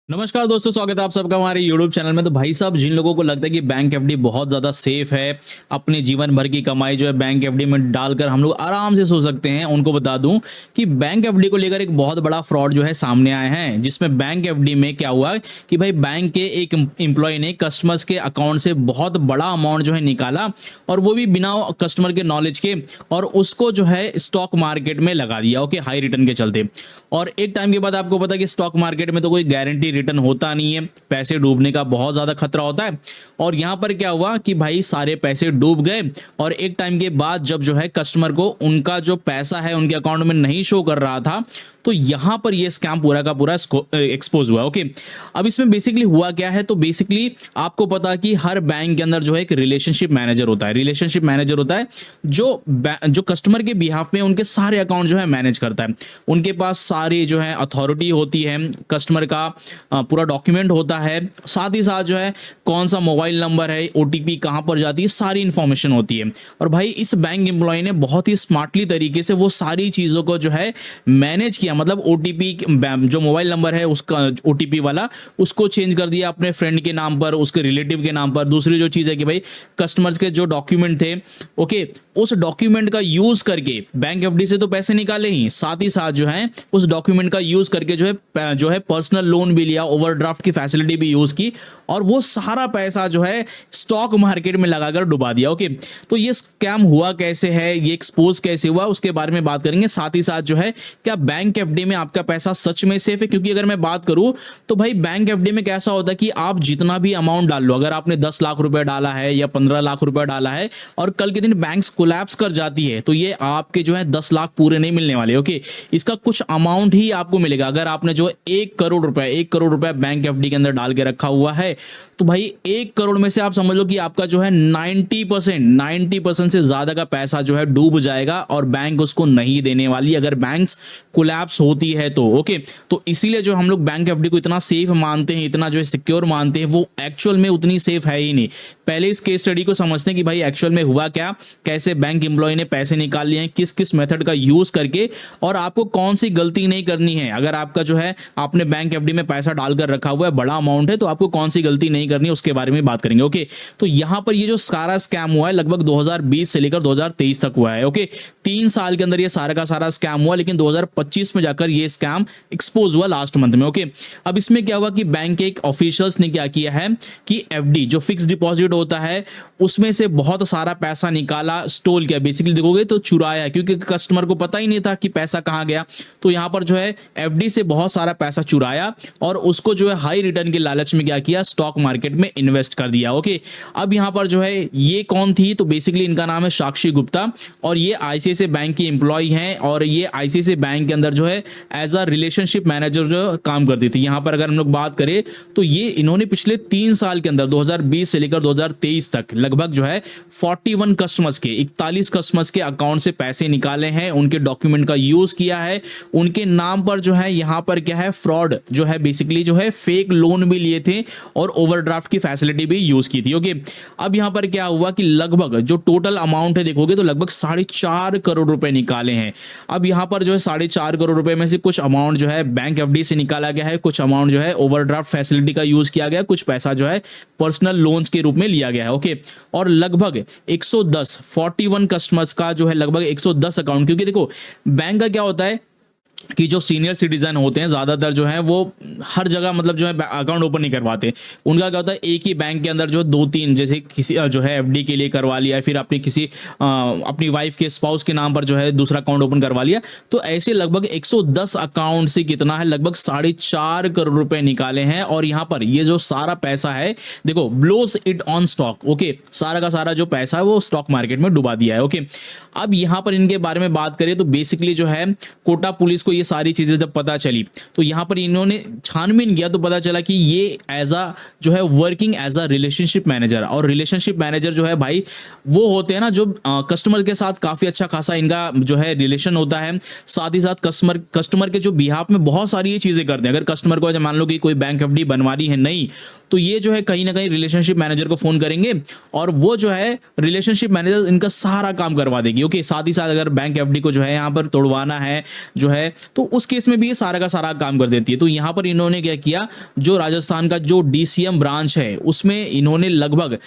नमस्कार दोस्तों, स्वागत है आप सबका हमारे YouTube चैनल में। तो भाई साहब, जिन लोगों को लगता है कि बैंक एफडी बहुत ज़्यादा सेफ है, अपने जीवन भर की कमाई जो है बैंक एफडी में डालकर हम लोग आराम से सो सकते हैं, उनको बता दूं कि बैंक एफडी को लेकर एक बहुत बड़ा फ्रॉड जो है सामने आए हैं। जिसमें बैंक एफडी में क्या हुआ कि भाई बैंक के एक एम्प्लॉय ने कस्टमर्स के अकाउंट से बहुत बड़ा अमाउंट जो है निकाला, और वो भी बिना कस्टमर के नॉलेज के, और उसको जो है स्टॉक मार्केट में लगा दिया। ओके, हाई रिटर्न के चलते। और एक टाइम के बाद आपको पता है कि स्टॉक मार्केट में तो कोई गारंटी रिटर्न होता नहीं है, पैसे डूबने का बहुत ज्यादा खतरा होता है। और यहां पर क्या हुआ कि भाई सारे पैसे डूब गए, और एक टाइम के बाद जब जो है कस्टमर को उनका जो पैसा है उनके अकाउंट में नहीं शो कर रहा था, तो यहां पर ये स्कैम पूरा का पूरा एक्सपोज हुआ। ओके, अब इसमें बेसिकली हुआ क्या है, तो बेसिकली आपको पता कि हर बैंक के अंदर जो है एक रिलेशनशिप मैनेजर होता है। रिलेशनशिप मैनेजर होता है जो कस्टमर के बिहाफ में उनके सारे अकाउंट जो है मैनेज करता है। उनके पास सारी जो है अथॉरिटी होती है, कस्टमर का पूरा डॉक्यूमेंट होता है, साथ ही साथ जो है कौन सा मोबाइल नंबर है, ओटीपी कहां पर जाती है, सारी इंफॉर्मेशन होती है। और भाई इस बैंक एम्प्लॉय ने बहुत ही स्मार्टली तरीके से वो सारी चीजों को जो है मैनेज किया। मतलब ओटीपी, जो मोबाइल नंबर है उसका ओटीपी वाला, उसको चेंज कर दिया अपने फ्रेंड के नाम पर, उसके रिलेटिव के नाम पर। दूसरी जो चीज है कि भाई कस्टमर्स के जो डॉक्यूमेंट थे, ओके, उस डॉक्यूमेंट का यूज करके बैंक एफडी से तो पैसे निकाले ही, साथ ही साथ जो है उस डॉक्यूमेंट का यूज करके जो है पर्सनल लोन भी लिया, ओवरड्राफ्ट की फैसिलिटी भी यूज की, और वो सारा पैसा जो है स्टॉक मार्केट में लगाकर डुबा दिया। ओके, तो ये स्कैम हुआ कैसे है, ये एक्सपोज कैसे हुआ, उसके बारे में बात करेंगे। साथ ही साथ जो है क्या बैंक एफडी में आपका पैसा सच में सेफ है, क्योंकि अगर मैं बात करूं तो भाई बैंक एफडी में कैसा होता है कि आप जितना भी अमाउंट डाल लो, अगर आपने 10 लाख रुपए डाला है या 15 लाख रुपए डाला है, और कल के दिन बैंक कोलैप्स कर जाती है, तो ये आपके जो है 10 लाख पूरे नहीं मिलने वाले। ओके, इसका कुछ अमाउंट ही आपको मिलेगा। अगर आपने जो 1 करोड़ रुपए बैंक एफडी के अंदर डाल के रखा हुआ है, तो भाई 1 करोड़ में से आप समझ लो कि आपका जो है 90% से ज्यादा का पैसा जो है डूब जाएगा, और बैंक उसको नहीं देने वाली अगर बैंक्स कोलैप्स होती है तो। ओके, तो इसीलिए जो हम लोग बैंक एफडी को इतना सेफ मानते हैं, इतना जो है सिक्योर मानते हैं, वो एक्चुअल में उतनी सेफ है ही नहीं। पहले इस केस स्टडी को समझते हैं कि भाई एक्चुअल में हुआ क्या, कैसे बैंक एम्प्लॉय ने पैसे निकाल लिए हैं, किस किस मेथड का यूज करके, और आपको कौन सी गलती नहीं करनी है। अगर आपका जो है आपने बैंक एफडी में पैसा डालकर रखा हुआ है, बड़ा अमाउंट है, तो आपको कौन सी गलती नहीं करनी है, उसके बारे में बात करेंगे। ओके, तो यहां पर ये जो सारा स्कैम हुआ है लगभग 2020 से लेकर 2023 तक हुआ है। ओके, 3 साल के अंदर ये सारा का सारा स्कैम हुआ, लेकिन 2025 में जाकर ये स्कैम एक्सपोज हुआ लास्ट मंथ में। ओके, अब इसमें क्या हुआ कि बैंक के एक ऑफिशियल्स ने क्या किया है कि एफडी जो फिक्स डिपॉजिट होता है उसमें से बहुत सारा पैसा निकाला, स्टोल किया, बेसिकली देखोगे तो चुराया, क्योंकि कस्टमर को पता ही नहीं था कि पैसा कहां गया। तो यहां पर जो है एफडी से बहुत सारा पैसा चुराया, और उसको जो है हाई रिटर्न के लालच में क्या किया, स्टॉक मार्केट में इन्वेस्ट कर दिया। ओके, अब यहां पर जो है ये कौन थी, तो बेसिकली इनका नाम है साक्षी गुप्ता, और ये आईसीआईसीआई बैंक की एम्प्लॉय हैं, और ये आईसीआईसीआई बैंक के अंदर जो है एज अ रिलेशनशिप मैनेजर जो काम करती थी। यहां पर अगर हम लोग बात करें तो ये इन्होंने पिछले 3 साल के अंदर 2020 से लेकर 2023 तक लगभग जो है 41 कस्टमर्स के 41 कस्टमर्स के अकाउंट से पैसे निकाले हैं, उनके डॉक्यूमेंट का यूज किया है, उनके नाम पर जो है यहां पर क्या है फ्रॉड जो है, बेसिकली जो है फेक लोन भी लिए थे, और ओवरड्राफ्ट की फैसिलिटी भी यूज की थी। ओके, अब यहां पर क्या हुआ कि लगभग जो टोटल अमाउंट है देखोगे तो लगभग 4.5 करोड़ रुपए निकाले हैं। अब यहां पर जो है 4.5 करोड़ रुपए में से कुछ अमाउंट जो है बैंक एफडी से निकाला गया है, कुछ अमाउंट जो है ओवरड्राफ्ट फैसिलिटी का यूज किया गया, कुछ पैसा जो है पर्सनल लोन्स के रूप में लिया गया है। ओके, और लगभग 110 41 कस्टमर्स का जो है लगभग 110 अकाउंट, क्योंकि देखो बैंक का क्या होता है कि जो सीनियर सिटीजन होते हैं ज्यादातर जो है वो हर जगह मतलब जो है अकाउंट ओपन नहीं करवाते। उनका क्या होता है एक ही बैंक के अंदर जो 2-3 जैसे किसी जो है एफडी के लिए करवा लिया, फिर अपनी किसी अपनी वाइफ के स्पाउस के नाम पर जो है दूसरा अकाउंट ओपन करवा लिया। तो ऐसे लगभग 110 अकाउंट से कितना है, लगभग 4.5 करोड़ रुपए निकाले हैं। और यहाँ पर ये जो सारा पैसा है देखो, blows it on stock. Okay, सारा का सारा जो पैसा है वो स्टॉक मार्केट में डुबा दिया है। ओके, अब यहाँ पर इनके बारे में बात करें तो बेसिकली जो है कोटा पुलिस को ये सारी चीजें जब पता चली, तो यहां पर इन्होंने छानबीन किया, तो पता चला कि ये एज अ जो है working as a relationship manager. और रिलेशनशिप मैनेजर जो है भाई वो होते हैं ना जो कस्टमर के साथ काफी अच्छा खासा इनका जो है रिलेशन होता है, साथ ही साथ कस्टमर के जो बिहाफ में बहुत सारी ये चीजें करते हैं। अगर कस्टमर को मान लो कि कोई बैंक एफडी बनवानी है नहीं, तो ये जो है कहीं ना कहीं रिलेशनशिप मैनेजर को फोन करेंगे, और वो जो है रिलेशनशिप मैनेजर इनका सारा काम करवा देगी। ओके, साथ ही साथ अगर बैंक एफडी को जो है यहाँ पर तोड़वाना है, जो है तो उस केस में भी ये सारा का सारा काम कर देती है। तो यहाँ पर इन्होंने क्या किया, जो राजस्थान का जो डीसीएम ब्रांच है उसमें इन्होंने लगभग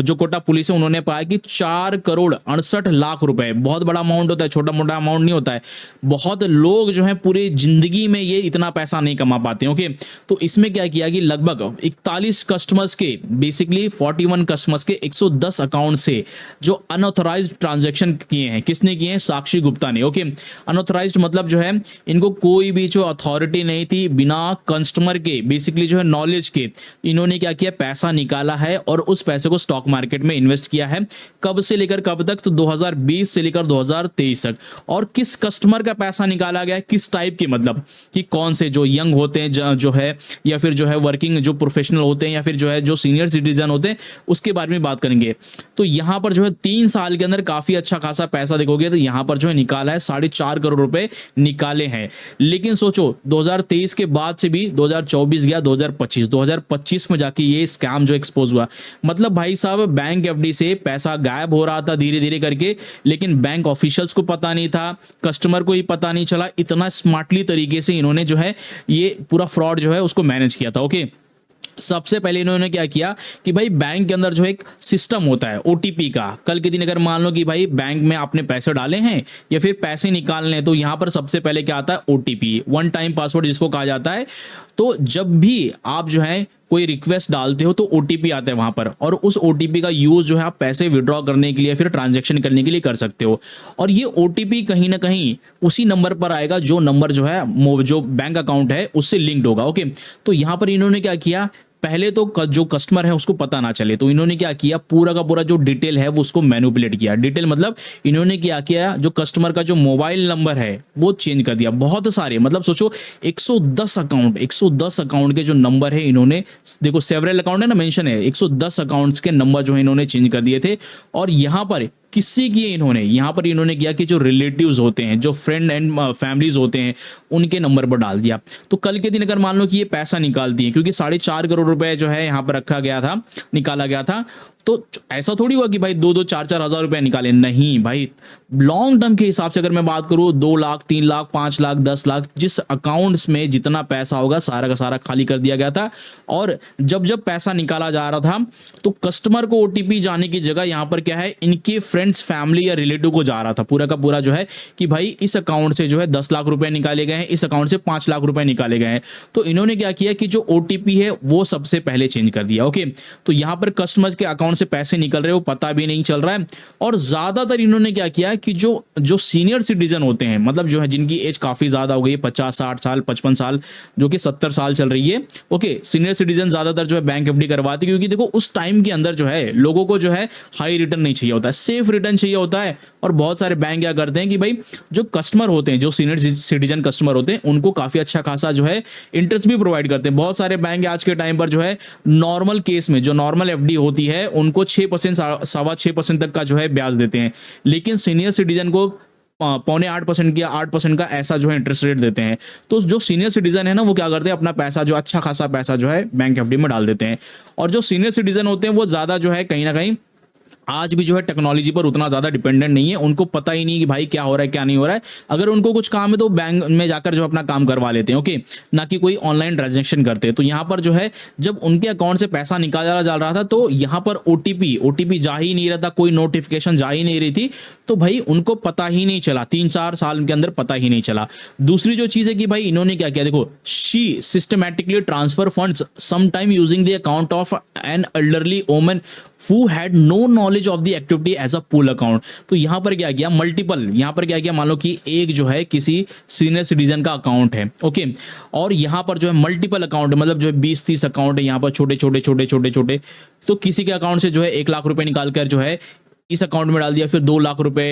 जो कोटा पुलिस है उन्होंने पाया कि 4 करोड़ 68 लाख रुपए, बहुत बड़ा अमाउंट होता है, छोटा मोटा अमाउंट नहीं होता है। बहुत लोग जो है पूरी जिंदगी में ये इतना पैसा नहीं कमा पाते। ओके, तो इसमें क्या किया कि लगभग 41 कस्टमर्स के, बेसिकली 41 कस्टमर्स के 110 अकाउंट से जो अनऑथराइज्ड ट्रांजैक्शन किए हैं, किसने किए हैं? साक्षी गुप्ता ने। ओके, अनऑथराइज्ड मतलब जो है इनको कोई भी जो अथॉरिटी नहीं थी, बिना कस्टमर के, बेसिकली जो है नॉलेज के, इन्होंने क्या किया, पैसा निकाला है और उस पैसे को स्टॉक मार्केट में इन्वेस्ट किया है। कब से लेकर कब तक? तो 2020 से लेकर 2023 तक। और किस कस्टमर का पैसा निकाला गया, किस टाइप के, मतलब कि कौन से, जो यंग होते हैं जो है, या फिर जो है वर्किंग जो प्रोफेशनल होते हैं, या फिर जो है जो सीनियर सिटीजन होते हैं, उसके बारे में बात करेंगे। तो यहां पर जो है 3 साल के अंदर काफी अच्छा खासा पैसा देखोगे तो यहां पर जो है निकाला है 4.5 करोड़ रुपए निकाले हैं। लेकिन सोचो 2023 के बाद से भी 2024 गया, 2025 में जाके ये स्कैम जो एक्सपोज हुआ। मतलब भाई साहब, बैंक एफडी से पैसा गायब हो रहा था धीरे धीरे करके, लेकिन बैंक ऑफिशियल्स को पता नहीं था, कस्टमर को ही पता नहीं चला। इतना स्मार्टली तरीके से इन्होंने जो है ये पूरा फ्रॉड जो है उसको मैनेज किया था। ओके, सबसे पहले इन्होंने क्या किया कि भाई बैंक के अंदर जो एक सिस्टम होता है ओटीपी का, कल के दिन अगर मान लो कि भाई बैंक में आपने पैसे डाले हैं या फिर पैसे निकालने हैं, तो यहां पर सबसे पहले क्या आता है? ओटीपी, वन टाइम पासवर्ड जिसको कहा जाता है। तो जब भी आप जो है कोई रिक्वेस्ट डालते हो तो ओटीपी आता है वहां पर, और उस ओटीपी का यूज जो है आप पैसे विड्रॉ करने के लिए, फिर ट्रांजैक्शन करने के लिए कर सकते हो। और ये ओटीपी कहीं ना कहीं उसी नंबर पर आएगा जो नंबर जो है जो बैंक अकाउंट है उससे लिंक्ड होगा। ओके, तो यहां पर इन्होंने क्या किया, पहले तो जो कस्टमर है उसको पता ना चले, तो इन्होंने क्या किया, पूरा का पूरा जो डिटेल है वो उसको मैनिपुलेट किया। डिटेल मतलब इन्होंने क्या किया, जो कस्टमर का जो मोबाइल नंबर है वो चेंज कर दिया। बहुत सारे, मतलब सोचो 110 अकाउंट के जो नंबर है इन्होंने, देखो सेवरल अकाउंट है ना, मेंशन है, 110 अकाउंट्स के नंबर जो है इन्होंने चेंज कर दिए थे। और यहां पर किससे किए इन्होंने, यहां पर इन्होंने किया कि जो रिलेटिव्स होते हैं, जो फ्रेंड एंड फैमिलीज होते हैं, उनके नंबर पर डाल दिया। तो कल के दिन अगर मान लो कि ये पैसा निकालती है, क्योंकि 4.5 करोड़ रुपए जो है यहां पर रखा गया था, निकाला गया था, तो ऐसा थोड़ी हुआ कि भाई 2-2 4-4 हजार रुपए निकाले, नहीं भाई। लॉन्ग टर्म के हिसाब से अगर मैं बात करूं, 2 लाख 3 लाख 5 लाख 10 लाख, जिस अकाउंट्स में जितना पैसा होगा सारा का सारा खाली कर दिया गया था। और जब जब पैसा निकाला जा रहा था तो कस्टमर को ओटीपी जाने की जगह यहां पर क्या है, इनके फ्रेंड्स, फैमिली या रिलेटिव को जा रहा था पूरा का पूरा, जो है कि भाई इस अकाउंट से जो है 10 लाख रुपए निकाले गए हैं, इस अकाउंट से 5 लाख रुपए निकाले गए हैं। तो इन्होंने क्या किया कि जो ओटीपी है वो सबसे पहले चेंज कर दिया। ओके, तो यहां पर कस्टमर के अकाउंट से पैसे निकल रहे हो, पता भी नहीं चल रहा है। और ज्यादातर इन्होंने क्या किया कि जो सीनियर सिटीजन होते हैं, मतलब जो है जिनकी एज काफी ज्यादा हो गई है, 50-60 साल 55 साल, जो कि 70 साल चल रही है। ओके, सीनियर सिटीजन ज्यादातर जो है बैंक एफडी करवाते हैं, क्योंकि देखो उस टाइम के अंदर जो है लोगों को जो है हाई रिटर्न नहीं चाहिए होता है, सेफ रिटर्न चाहिए होता है। और बहुत सारे बैंक क्या करते हैं कि भाई जो कस्टमर होते हैं, जो सीनियर सिटीजन कस्टमर होते हैं, उनको काफी अच्छा खासा जो है इंटरेस्ट भी प्रोवाइड करते हैं। बहुत सारे बैंक आज के टाइम पर जो है नॉर्मल केस में, जो नॉर्मल एफडी होती है, उनको 6% 6.25% तक का जो है ब्याज देते हैं, लेकिन सीनियर सिटीजन को 7.25% या 8% का ऐसा जो है इंटरेस्ट रेट देते हैं। तो जो सीनियर सिटीजन है ना, वो क्या करते हैं, अपना पैसा जो अच्छा खासा पैसा जो है बैंक एफडी में डाल देते हैं। और जो सीनियर सिटीजन होते हैं वो ज्यादा जो है कहीं ना कहीं आज भी जो है टेक्नोलॉजी पर उतना ज्यादा डिपेंडेंट नहीं है, उनको पता ही नहीं कि भाई क्या हो रहा है क्या नहीं हो रहा है। अगर उनको कुछ काम है तो बैंक में जाकर जो अपना काम करवा लेते हैं। ओके, ना कि कोई ऑनलाइन ट्रांजेक्शन करते हैं। तो यहाँ पर जो है जब उनके अकाउंट से पैसा निकाला जा रहा था तो यहाँ पर ओटीपी जा ही नहीं रहा था, कोई नोटिफिकेशन जा ही नहीं रही थी, तो भाई उनको पता ही नहीं चला, 3-4 साल के अंदर पता ही नहीं चला। दूसरी जो चीज है कि भाई इन्होंने क्या किया, देखो, she systematically transfer funds some time using the account of an elderly woman who had no knowledge of the activity as a pool account। तो यहां पर क्या किया, मल्टीपल, यहां पर क्या किया, मान लो कि एक जो है किसी सीनियर सिटीजन का अकाउंट है। ओके, और यहां पर जो है मल्टीपल अकाउंट है, मतलब जो है 20-30 अकाउंट है यहां पर, छोटे छोटे। तो किसी के अकाउंट से जो है 1 लाख रुपए निकालकर जो है इस अकाउंट में डाल दिया, फिर 2 लाख रुपए,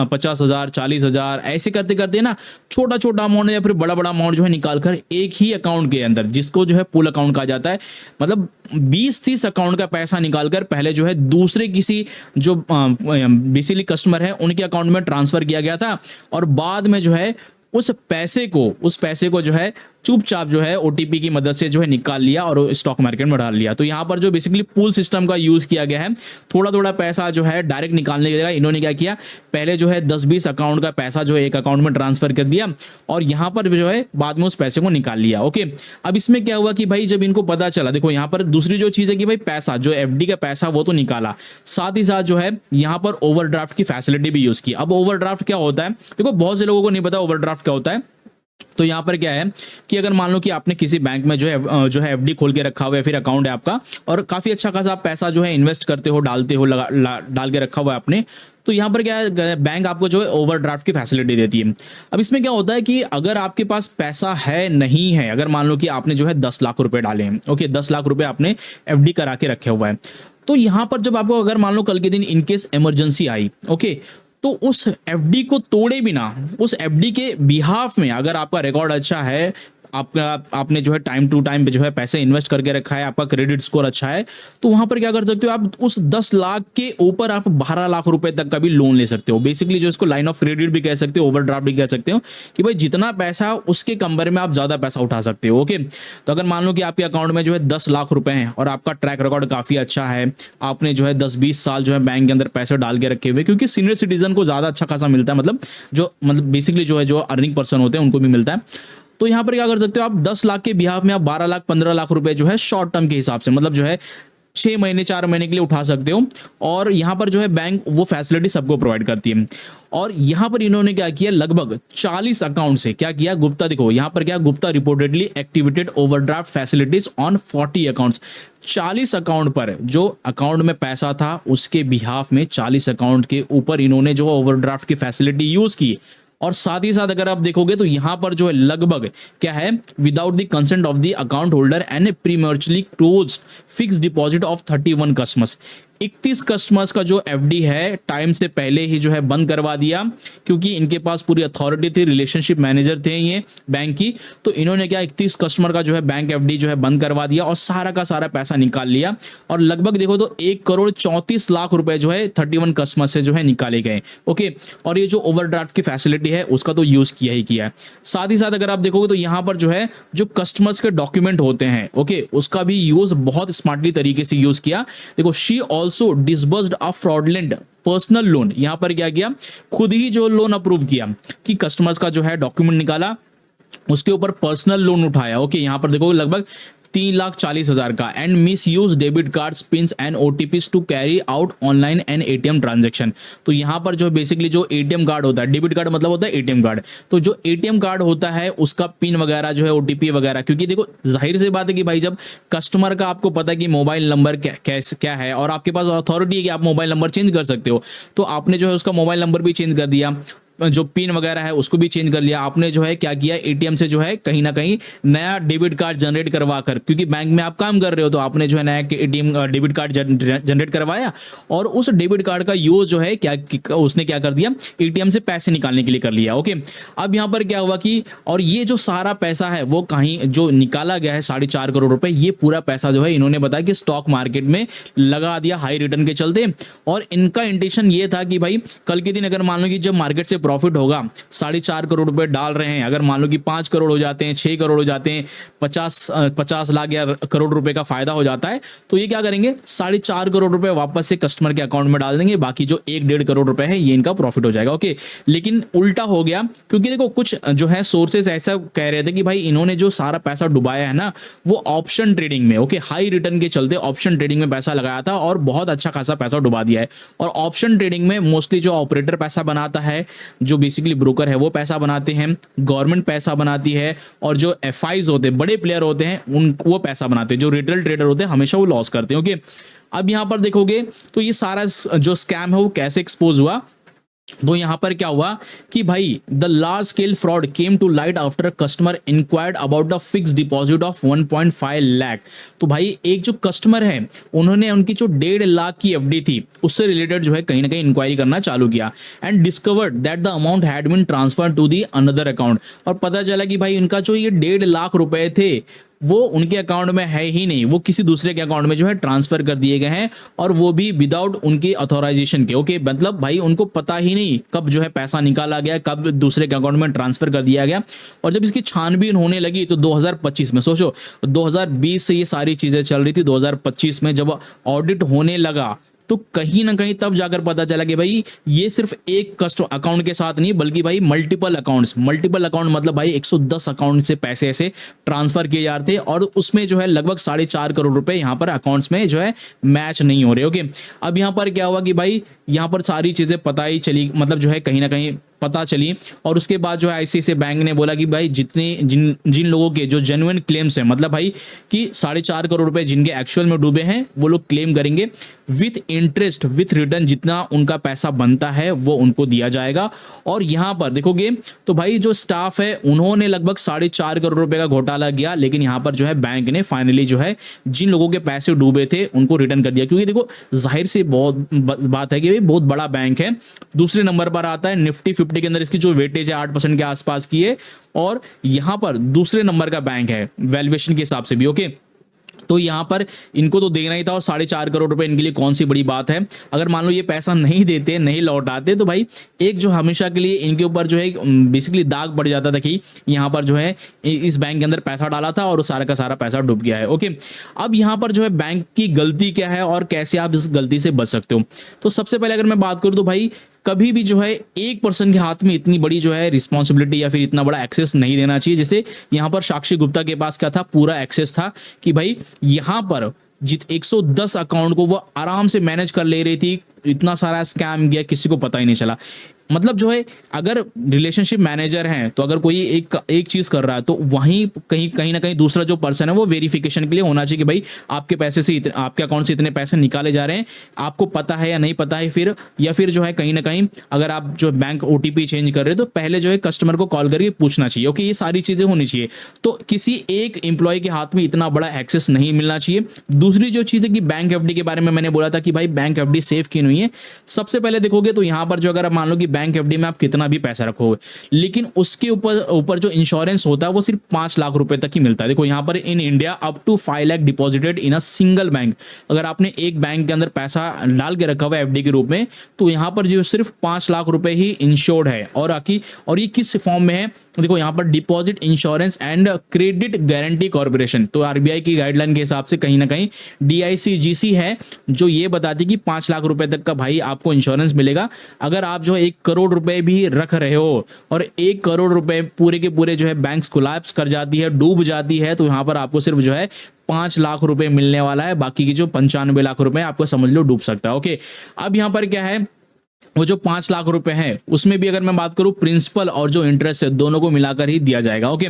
50,000, 40,000, ऐसे करते करते ना छोटा छोटा अमाउंट या फिर बड़ा बड़ा अमाउंट जो है निकालकर एक ही अकाउंट के अंदर, जिसको जो है पूल अकाउंट कहा जाता है, मतलब 20-30 अकाउंट का पैसा निकालकर पहले जो है दूसरे किसी जो बेसिकली कस्टमर है उनके अकाउंट में ट्रांसफर किया गया था। और बाद में जो है उस पैसे को जो है चुपचाप जो है ओटीपी की मदद से जो है निकाल लिया और स्टॉक मार्केट में डाल लिया। तो यहाँ पर जो बेसिकली पूल सिस्टम का यूज किया गया है, थोड़ा थोड़ा पैसा जो है डायरेक्ट निकालने की जगह इन्होंने क्या किया, पहले जो है 10-20 अकाउंट का पैसा जो है एक अकाउंट में ट्रांसफर कर दिया और यहाँ पर जो है बाद में उस पैसे को निकाल लिया। ओके, अब इसमें क्या हुआ कि भाई जब इनको पता चला, देखो यहाँ पर दूसरी जो चीज है कि भाई पैसा जो एफडी का पैसा वो तो निकाला, साथ ही साथ जो है यहाँ पर ओवरड्राफ्ट की फैसिलिटी भी यूज की। अब ओवरड्राफ्ट क्या होता है, देखो बहुत से लोगों को नहीं पता ओवरड्राफ्ट क्या होता है। तो यहाँ पर क्या है कि अगर मान लो कि आपने किसी बैंक में जो है एफडी खोल के रखा हुआ है, फिर अकाउंट है आपका और काफी अच्छा खासा आप पैसा जो है इन्वेस्ट करते हो, डालते हो, डाल के रखा हुआ है आपने, तो यहाँ पर क्या है बैंक आपको जो है ओवरड्राफ्ट की फैसिलिटी देती है। अब इसमें क्या होता है कि अगर आपके पास पैसा है नहीं है, अगर मान लो कि आपने जो है 10 लाख रुपए डाले हैं, ओके 10 लाख रुपए आपने एफडी करा के रखे हुआ है, तो यहाँ पर जब आपको अगर मान लो कल के दिन इनकेस इमरजेंसी आई, ओके, तो उस एफडी को तोड़े बिना, उस एफडी के बिहाफ में अगर आपका रिकॉर्ड अच्छा है, आपने जो है टाइम टू टाइम पे जो है पैसे इन्वेस्ट करके रखा है, आपका क्रेडिट स्कोर अच्छा है, तो वहां पर क्या कर सकते हो आप, उस 10 लाख के ऊपर आप 12 लाख रुपए तक का भी लोन ले सकते हो। बेसिकली जो इसको लाइन ऑफ क्रेडिट भी कह सकते हो, ओवरड्राफ्ट भी कह सकते हो कि भाई जितना पैसा उसके कंपेयर में आप ज्यादा पैसा उठा सकते हो। ओके, तो अगर मान लो कि आपके अकाउंट में जो है 10 लाख रुपए हैं और आपका ट्रैक रिकॉर्ड काफी अच्छा है, आपने जो है 10-20 साल जो है बैंक के अंदर पैसे डाल के रखे हुए, क्योंकि सीनियर सिटीजन को ज्यादा अच्छा खासा मिलता है, मतलब बेसिकली जो है जो अर्निंग पर्सन होते हैं उनको भी मिलता है। तो यहां पर क्या कर सकते हो आप, 10 लाख के बिहाफ में आप 12 लाख 15 लाख रुपए जो है शॉर्ट टर्म के हिसाब से, मतलब जो है 6 महीने 4 महीने के लिए उठा सकते हो। और यहां पर जो है बैंक वो फैसिलिटी सबको प्रोवाइड करती है। और यहां पर इन्होंने क्या किया, लगभग 40 अकाउंट से क्या किया गुप्ता, देखो यहां पर क्या, Gupta reportedly activated overdraft facilities on 40 accounts. 40 account पर, जो अकाउंट में पैसा था उसके बिहाफ में 40 अकाउंट के ऊपर इन्होंने जो ओवरड्राफ्ट की फैसिलिटी यूज की। और साथ ही साथ अगर आप देखोगे तो यहां पर जो है लगभग क्या है, without the consent of the account holder and prematurely closed fixed deposit of 31 customers. 31 customers का जो एफडी है टाइम से पहले ही जो है बंद करवा दिया, क्योंकि इनके पास पूरी अथॉरिटी थी, रिलेशनशिप मैनेजर थे ये बैंक की। तो इन्होंने क्या 31 कस्टमर का जो है बैंक एफडी जो है बंद करवा दिया और सारा का सारा पैसा निकाल लिया। और लगभग देखो तो 1,34,00,000 रुपए जो है 31 कस्टमर से जो है निकाले गए। ओके, और ये जो ओवरड्राफ्ट की फैसिलिटी है उसका तो यूज किया ही किया है। साथ ही साथ अगर आप देखोगे तो यहाँ पर जो है जो कस्टमर्स के डॉक्यूमेंट होते हैं, ओके, उसका भी यूज बहुत स्मार्टली तरीके से यूज किया। देखो, she also disbursed a fraudulent personal loan. यहां पर क्या किया, खुद ही जो लोन अप्रूव किया कि कस्टमर्स का जो है डॉक्यूमेंट निकाला, उसके ऊपर पर्सनल लोन उठाया। ओके, यहां पर देखो लगभग 3,40,000 का। And misuse debit card pins and OTPs to carry out online and ATM transaction. तो यहां पर जो बेसिकली जो एटीएम कार्ड होता है, डेबिट कार्ड मतलब होता है एटीएम कार्ड, तो जो एटीएम कार्ड होता है उसका पिन वगैरह जो है ओटीपी वगैरह, क्योंकि देखो जाहिर सी बात है कि भाई जब कस्टमर का आपको पता है कि मोबाइल नंबर क्या है और आपके पास अथॉरिटी है कि आप मोबाइल नंबर चेंज कर सकते हो, तो आपने जो है उसका मोबाइल नंबर भी चेंज कर दिया, जो पिन वगैरह है उसको भी चेंज कर लिया आपने, जो है क्या किया, एटीएम से जो है कहीं ना कहीं नया डेबिट कार्ड जनरेट करवा कर, क्योंकि बैंक में आप काम कर रहे हो तो आपने जो है नया एटीएम डेबिट कार्ड जनरेट करवाया और उस डेबिट कार्ड का यूज जो है क्या उसने क्या कर दिया, एटीएम से पैसे निकालने के लिए कर लिया। ओके, अब यहां पर क्या हुआ कि, और ये जो सारा पैसा है वो कहीं जो निकाला गया है 4.5 करोड़ रुपए, ये पूरा पैसा जो है इन्होंने बताया कि स्टॉक मार्केट में लगा दिया हाई रिटर्न के चलते। और इनका इंटेंशन ये था कि भाई कल के दिन अगर मान लो कि जब मार्केट से प्रॉफिट होगा, 4.5 करोड़ रुपए डाल रहे हैं, अगर मान लो कि 5 करोड़ हो जाते हैं, 6 करोड़ हो जाते हैं, 50 लाख या करोड़ रुपए का फायदा हो जाता है, तो ये क्या करेंगे, 4.5 करोड़ रुपए वापस से कस्टमर के अकाउंट में डाल देंगे, बाकी जो 1-1.5 करोड़ रुपए है ये इनका प्रॉफिट हो जाएगा। ओके, लेकिन उल्टा हो गया, क्योंकि देखो कुछ जो है सोर्सेस ऐसा कह रहे थे कि भाई इन्होंने जो सारा पैसा डुबाया है ना वो ऑप्शन ट्रेडिंग में, ओके, हाई रिटर्न के चलते ऑप्शन ट्रेडिंग में पैसा लगाया था और बहुत अच्छा खासा पैसा डुबा दिया है। और ऑप्शन ट्रेडिंग में मोस्टली जो ऑपरेटर पैसा बनाता है, जो बेसिकली ब्रोकर है वो पैसा बनाते हैं, गवर्नमेंट पैसा बनाती है, और जो एफआईज होते हैं, बड़े प्लेयर होते हैं, वो पैसा बनाते हैं, जो रिटेल ट्रेडर होते हैं हमेशा वो लॉस करते हैं। ओके, अब यहां पर देखोगे तो ये सारा जो स्कैम है वो कैसे एक्सपोज हुआ, तो यहां पर क्या हुआ कि भाई the large scale fraud came to light after customer inquired about the fix deposit of 1.5 lakh. तो भाई एक जो कस्टमर है उन्होंने उनकी जो 1.5 लाख की एफडी थी उससे रिलेटेड जो है कहीं ना कहीं इंक्वायरी करना चालू किया and discovered that the amount had been transferred to the another account. और पता चला कि भाई इनका जो ये 1.5 लाख रुपए थे वो उनके अकाउंट में है ही नहीं, वो किसी दूसरे के अकाउंट में जो है ट्रांसफर कर दिए गए हैं, और वो भी विदाउट उनके ऑथोराइजेशन के। ओके, मतलब भाई उनको पता ही नहीं कब जो है पैसा निकाला गया, कब दूसरे के अकाउंट में ट्रांसफर कर दिया गया। और जब इसकी छानबीन होने लगी तो 2025 में, सोचो 2020 से ये सारी चीजें चल रही थी, 2025 में जब ऑडिट होने लगा तो कहीं ना कहीं तब जाकर पता चला कि भाई ये सिर्फ एक कस्टमर अकाउंट के साथ नहीं, बल्कि भाई मल्टीपल अकाउंट मतलब भाई 110 अकाउंट से पैसे ऐसे ट्रांसफर किए जा रहे थे, और उसमें जो है लगभग 4.5 करोड़ रुपए यहाँ पर अकाउंट्स में जो है मैच नहीं हो रहे। ओके, अब यहाँ पर क्या हुआ कि भाई यहाँ पर सारी चीजें पता ही चली, मतलब जो है कहीं ना कहीं पता चली, और उसके बाद जो है आईसीआईसीआई बैंक ने बोला कि भाई जिन लोगों के जो जेन्युइन क्लेम्स हैं, मतलब भाई कि 4.5 करोड़ रुपए जिनके एक्चुअल में डूबे हैं वो लोग क्लेम करेंगे विथ इंटरेस्ट विथ रिटर्न, जितना उनका पैसा बनता है वो उनको दिया जाएगा। और यहाँ पर देखोगे तो भाई जो स्टाफ है उन्होंने लगभग 4.5 करोड़ रुपए का घोटाला किया, लेकिन यहाँ पर जो है बैंक ने फाइनली जो है जिन लोगों के पैसे डूबे थे उनको रिटर्न कर दिया, क्योंकि देखो जाहिर सी बहुत बात है कि भाई बहुत बड़ा बैंक है। दूसरे नंबर पर आता है निफ्टी 50 के अंदर, इसकी जो वेटेज है 8% के आसपास की है, और यहां पर दूसरे नंबर का बैंक है वैल्यूएशन के हिसाब से भी। ओके, तो यहां पर इनको तो देना ही था, और 4.5 करोड़ रुपए इनके लिए कौन सी बड़ी बात है। अगर मान लो ये पैसा नहीं देते, नहीं लौटाते, तो भाई एक जो हमेशा के लिए इनके ऊपर जो है बेसिकली दाग पड़ जाता था कि यहां पर जो है इस बैंक के अंदर पैसा डाला था और सारा का सारा पैसा डूब गया है। ओके, अब यहां पर जो है बैंक की गलती क्या है और कैसे आप इस गलती से बच सकते हो। तो सबसे पहले अगर मैं बात करूं तो भाई कभी भी जो है एक पर्सन के हाथ में इतनी बड़ी जो है रिस्पॉन्सिबिलिटी या फिर इतना बड़ा एक्सेस नहीं देना चाहिए। जैसे यहां पर साक्षी गुप्ता के पास क्या था, पूरा एक्सेस था कि भाई यहां पर 110 अकाउंट को वो आराम से मैनेज कर ले रही थी, इतना सारा स्कैम किया, किसी को पता ही नहीं चला। मतलब जो है अगर रिलेशनशिप मैनेजर हैं तो अगर कोई एक चीज कर रहा है तो वहीं कहीं ना कहीं दूसरा जो पर्सन है वो वेरिफिकेशन के लिए होना चाहिए कि भाई आपके पैसे से आपके अकाउंट से इतने पैसे निकाले जा रहे हैं, आपको पता है या नहीं पता है। फिर या फिर जो है कहीं ना कहीं अगर आप जो बैंक ओटीपी चेंज कर रहे हो तो पहले जो है कस्टमर को कॉल करके पूछना चाहिए। ओके, ये सारी चीजें होनी चाहिए। तो किसी एक एम्प्लॉय के हाथ में इतना बड़ा एक्सेस नहीं मिलना चाहिए। दूसरी जो चीज है कि बैंक एफडी के बारे में मैंने बोला था कि भाई बैंक एफडी सेफ क्यों नहीं है। सबसे पहले देखोगे तो यहां पर जो अगर आप मान लो कि बैंक एफडी में आप कितना भी पैसा रखोगे, लेकिन उसके ऊपर जो इंश्योरेंस होता है वो सिर्फ 5 लाख रुपए तक ही मिलता है। देखो यहां पर in India up to 5 lakh deposited in a single bank. अगर आपने एक बैंक के अंदर पैसा डाल के रखा हुआ है एफडी के रूप में, तो यहां पर जो सिर्फ 5 लाख रुपए ही इंश्योर्ड है। और ये किस फॉर्म में है, देखो यहां पर deposit insurance and credit guarantee corporation. तो आरबीआई की गाइडलाइन के हिसाब से कहीं ना कहीं डीआईसीजीसी है जो ये बताती है कि 5 लाख रुपए तक का भाई आपको इंश्योरेंस मिलेगा। अगर आप जो 1 करोड़ रुपए भी रख रहे हो और 1 करोड़ रुपए पूरे के पूरे जो है बैंक्स कोलैप्स कर जाती है, डूब जाती है, तो यहां पर आपको सिर्फ जो है 5 लाख रुपए मिलने वाला है। बाकी की जो 95 लाख रुपए आपको समझ लो डूब सकता है। ओके, अब यहां पर क्या है, वो जो 5 लाख रुपए हैं उसमें भी अगर मैं बात करूं प्रिंसिपल और जो इंटरेस्ट है दोनों को मिलाकर ही दिया जाएगा। ओके,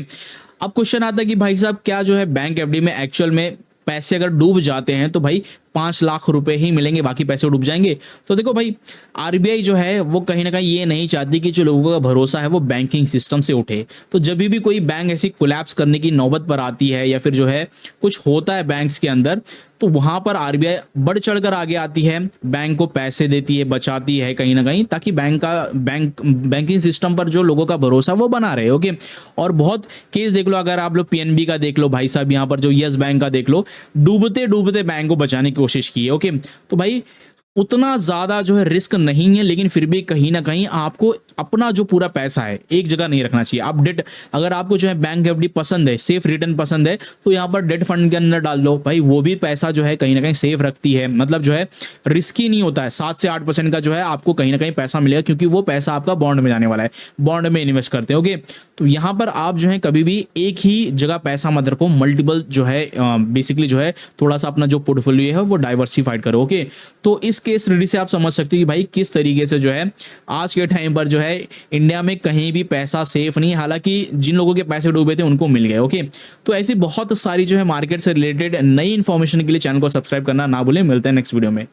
अब क्वेश्चन आता है कि भाई साहब क्या जो है बैंक एफडी में एक्चुअल में पैसे अगर डूब जाते हैं तो भाई 5 लाख रुपए ही मिलेंगे, बाकी पैसे डूब जाएंगे। तो देखो भाई आरबीआई जो है वो कहीं ना कहीं ये नहीं चाहती कि जो लोगों का भरोसा है वो बैंकिंग सिस्टम से उठे। तो जब भी कोई बैंक ऐसी कोलैप्स करने की नौबत पर आती है या फिर जो है कुछ होता है बैंक्स के अंदर, तो वहां पर आरबीआई बढ़ चढ़कर आगे आती है, बैंक को पैसे देती है, बचाती है कहीं ना कहीं, ताकि बैंकिंग सिस्टम पर जो लोगों का भरोसा वो बना रहे। ओके, और बहुत केस देख लो, अगर आप लोग पीएनबी का देख लो भाई साहब, यहाँ पर जो यस बैंक का देख लो, डूबते डूबते बैंक को बचाने की कोशिश की है। ओके, तो भाई उतना ज्यादा जो है रिस्क नहीं है, लेकिन फिर भी कहीं ना कहीं आपको अपना जो पूरा पैसा है एक जगह नहीं रखना चाहिए। आप डेट, अगर आपको जो है बैंक एफडी पसंद है, सेफ रिटर्न पसंद है, तो यहाँ पर डेट फंड के अंदर डाल लो भाई, वो भी पैसा जो है कहीं ना कहीं सेफ रखती है, मतलब जो है रिस्की नहीं होता है। 7 से 8% का जो है आपको कहीं ना कहीं पैसा मिलेगा, क्योंकि वो पैसा आपका बॉन्ड में जाने वाला है, बॉन्ड में इन्वेस्ट करते हैं। ओके, तो यहाँ पर आप जो है कभी भी एक ही जगह पैसा मत रखो, मल्टीपल जो है बेसिकली जो है थोड़ा सा अपना जो पोर्टफोलियो है वो डाइवर्सिफाइड करो। ओके, तो इस केस स्टडी से आप समझ सकते हो कि भाई किस तरीके से जो है आज के टाइम पर जो है इंडिया में कहीं भी पैसा सेफ नहीं है। हालांकि जिन लोगों के पैसे डूबे थे उनको मिल गए। ओके, तो ऐसी बहुत सारी जो है मार्केट से रिलेटेड नई इंफॉर्मेशन के लिए चैनल को सब्सक्राइब करना ना भूलें। मिलते हैं नेक्स्ट वीडियो में।